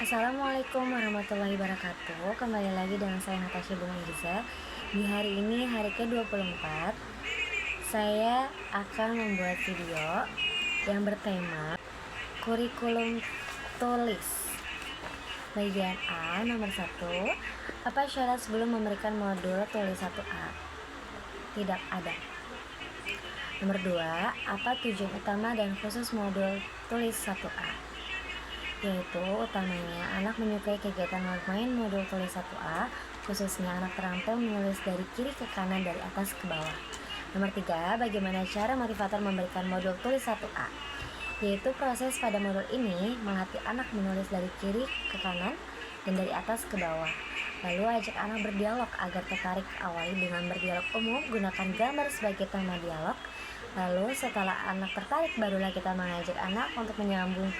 Assalamualaikum warahmatullahi wabarakatuh. Kembali lagi dengan saya Natasha Bunga Irza. Di hari ini, hari ke-24, saya akan membuat video yang bertema kurikulum tulis. Bagian A, nomor 1. Apa syarat sebelum memberikan modul tulis 1A? Tidak ada. Nomor 2. Apa tujuan utama dan khusus modul tulis 1A? Yaitu utamanya anak menyukai kegiatan bermain modul tulis 1A, khususnya anak terampil menulis dari kiri ke kanan, dari atas ke bawah. Nomor 3, bagaimana cara motivator memberikan modul tulis 1A? Yaitu proses pada modul ini melatih anak menulis dari kiri ke kanan dan dari atas ke bawah. Lalu ajak anak berdialog agar tertarik. Awali dengan berdialog umum, gunakan gambar sebagai tema dialog. Lalu setelah anak tertarik, barulah kita mengajak anak untuk menyambung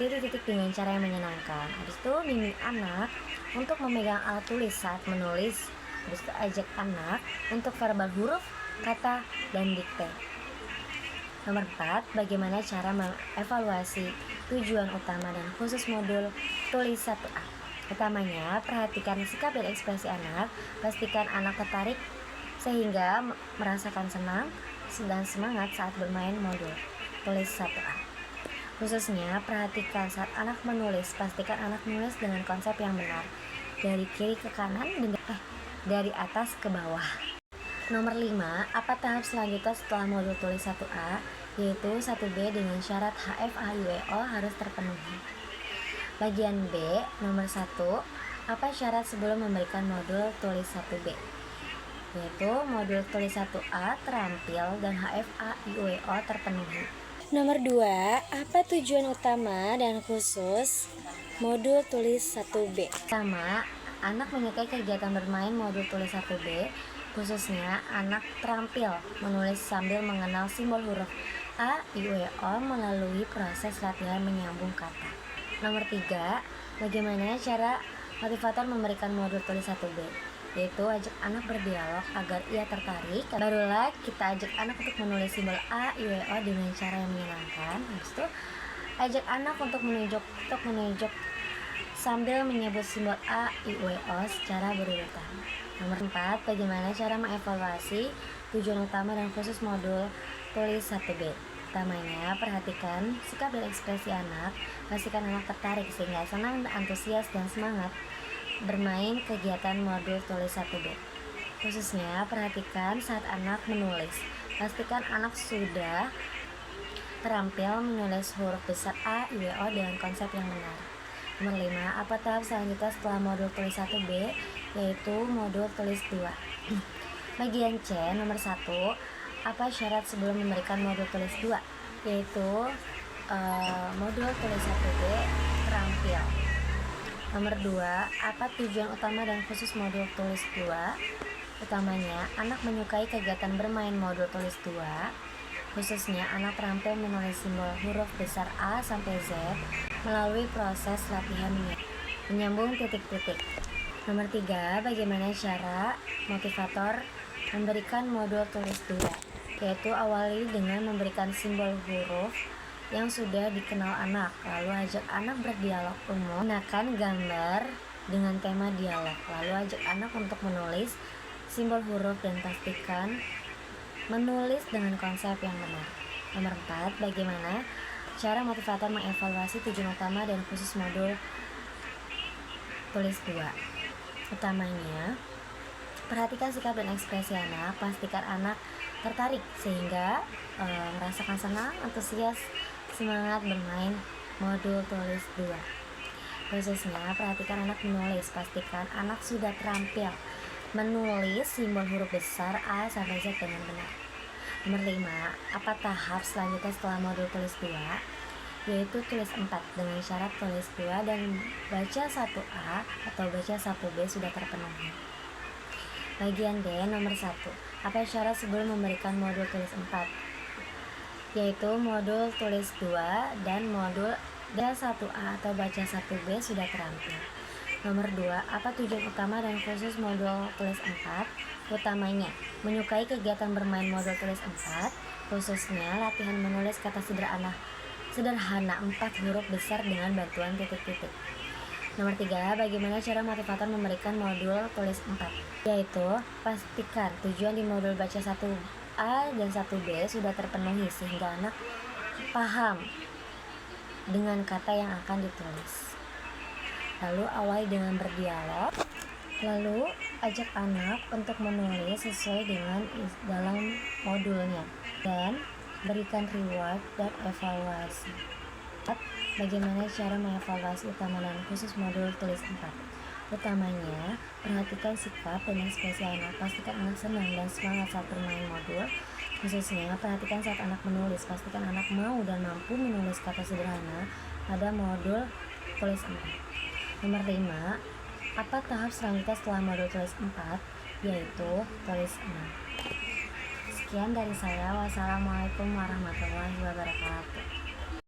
titik-titik dengan cara yang menyenangkan. Habis itu bimbing anak untuk memegang alat tulis saat menulis. Habis itu ajak anak untuk verbal huruf, kata, dan dikte. Nomor 4, bagaimana cara mengevaluasi tujuan utama dan khusus modul tulis 1A? Utamanya, perhatikan sikap dan ekspresi anak, pastikan anak tertarik sehingga merasakan senang dan semangat saat bermain modul tulis 1A. Khususnya, perhatikan saat anak menulis, pastikan anak menulis dengan konsep yang benar, dari kiri ke kanan dan dari atas ke bawah. Nomor 5, apa tahap selanjutnya setelah modul tulis 1A? Yaitu 1B dengan syarat HFA/UEO harus terpenuhi. Bagian B, nomor 1, apa syarat sebelum memberikan modul tulis 1B? Yaitu modul tulis 1A terampil dan HFA/UEO terpenuhi. Nomor 2, apa tujuan utama dan khusus modul tulis 1B? Pertama, anak menyukai kegiatan bermain modul tulis 1B, khususnya anak terampil menulis sambil mengenal simbol huruf A, I, U, E, O melalui proses latihan menyambung kata. Nomor 3, bagaimana cara motivator memberikan modul tulis 1B? Yaitu ajak anak berdialog agar ia tertarik. Barulah kita ajak anak untuk menulis simbol A, I, U, E, O dengan cara yang menyenangkan. Habis itu ajak anak untuk menunjuk sambil menyebut simbol A, I, U, E, O secara berurutan. Nomor 4, bagaimana cara mengevaluasi tujuan utama dan khusus modul tulis 1B? Utamanya, perhatikan sikap dan ekspresi anak, pastikan anak tertarik sehingga senang, antusias, dan semangat bermain kegiatan modul tulis 1B. Khususnya, perhatikan saat anak menulis, pastikan anak sudah terampil menulis huruf besar A, I, U, E, O dengan konsep yang benar. Nomor 5, apa tahap selanjutnya setelah modul tulis 1B? Yaitu modul tulis 2. Bagian C, nomor 1, apa syarat sebelum memberikan modul tulis 2? Yaitu modul tulis 1B terampil. Nomor 2, apa tujuan utama dan khusus modul tulis 2? Utamanya, anak menyukai kegiatan bermain modul tulis 2, khususnya anak terampil menulis simbol huruf besar A sampai Z melalui proses latihan menyambung titik-titik. Nomor 3, bagaimana cara motivator memberikan modul tulis 2? Yaitu awali dengan memberikan simbol huruf yang sudah dikenal anak, lalu ajak anak berdialog umum, gunakan gambar dengan tema dialog, lalu ajak anak untuk menulis simbol huruf dan pastikan menulis dengan konsep yang benar. Nomor 4, bagaimana cara motivator mengevaluasi tujuan utama dan khusus modul tulis 2? Utamanya, perhatikan sikap dan ekspresi anak, pastikan anak tertarik sehingga merasakan senang, antusias, semangat bermain modul tulis 2. Khususnya, perhatikan anak menulis, pastikan anak sudah terampil menulis simbol huruf besar A sampai Z dengan benar. Nomor 5, apa tahap selanjutnya setelah modul tulis 2? Yaitu tulis 4 dengan syarat tulis 2 dan baca 1A atau baca 1B sudah terpenuhi. Bagian D, nomor 1, apa syarat sebelum memberikan modul tulis 4? Yaitu modul tulis 2 dan modul baca 1A atau baca 1B sudah terampil. Nomor 2, apa tujuan utama dan khusus modul tulis 4? Utamanya, menyukai kegiatan bermain modul tulis 4, khususnya latihan menulis kata sederhana sederhana 4 huruf besar dengan bantuan titik-titik. Nomor 3, bagaimana cara motivator memberikan modul tulis 4? Yaitu, pastikan tujuan di modul baca 1A dan 1B sudah terpenuhi sehingga anak paham dengan kata yang akan ditulis. Lalu awali dengan berdialog. Lalu ajak anak untuk menulis sesuai dengan dalam modulnya dan berikan reward dan evaluasi. Bagaimana cara mengevaluasi utama dan khusus modul tulis 4? Utamanya, perhatikan sikap dan ekspresi anak. Pastikan anak senang dan semangat saat bermain modul. Khususnya, perhatikan saat anak menulis. Pastikan anak mau dan mampu menulis kata sederhana pada modul tulis 4. Nomor 5, apa tahap selanjutnya setelah modul tulis 4? Yaitu tulis 6. Sekian dari saya. Wassalamualaikum warahmatullahi wabarakatuh.